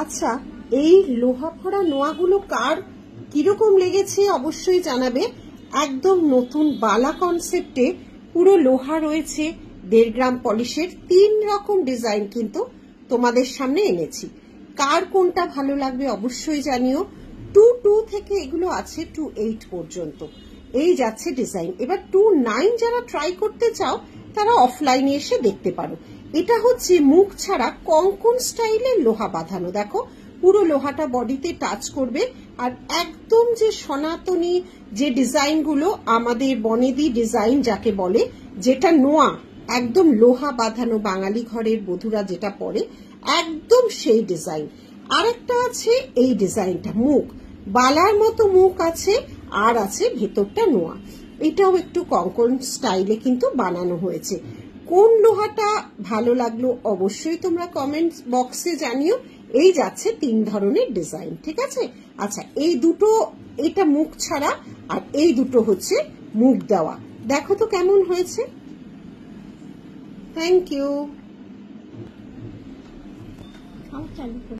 আচ্ছা, এই লোহা ভরা নোয়াগুলো কার কিরকম লেগেছে অবশ্যই জানাবে। একদম নতুন বালা কনসেপ্টে পুরো লোহা রয়েছে, 1.5 গ্রাম পলিশের 3 রকম ডিজাইন কিন্তু তোমাদের সামনে এনেছি। কার কোনটা ভালো লাগবে অবশ্যই জানিও। 2 থেকে এগুলো আছে 2 পর্যন্ত এই যাচ্ছে ডিজাইন। এবার 2 যারা ট্রাই করতে চাও তারা অফলাইনে এসে দেখতে পারো। এটা হচ্ছে মুখ ছাড়া কঙ্কন স্টাইলের লোহা বাঁধানো, দেখো পুরো লোহাটা বডিতে টাচ করবে। আর একদম যে সনাতনী যে ডিজাইনগুলো আমাদের বনেদি ডিজাইন যাকে বলে, যেটা নোয়া একদম লোহা বাঁধানো বাঙালি ঘরের বধূরা যেটা পরে, একদম সেই ডিজাইন। আরেকটা আছে এই ডিজাইনটা, মুখ বালার মতো মুখ আছে, আর আছে ভেতরটা নোয়া। এটাও একটু কঙ্কন স্টাইলে কিন্তু বানানো হয়েছে। কোন লোহাটা ভালো লাগলো অবশ্যই তোমরা কমেন্ট বক্সে জানিও। এই যাচ্ছে 3 ধরনের ডিজাইন, ঠিক আছে। আচ্ছা, এই দুটো, এটা মুখ ছাড়া আর এই দুটো হচ্ছে মুখ দেওয়া। দেখো তো কেমন হয়েছে। Thank you.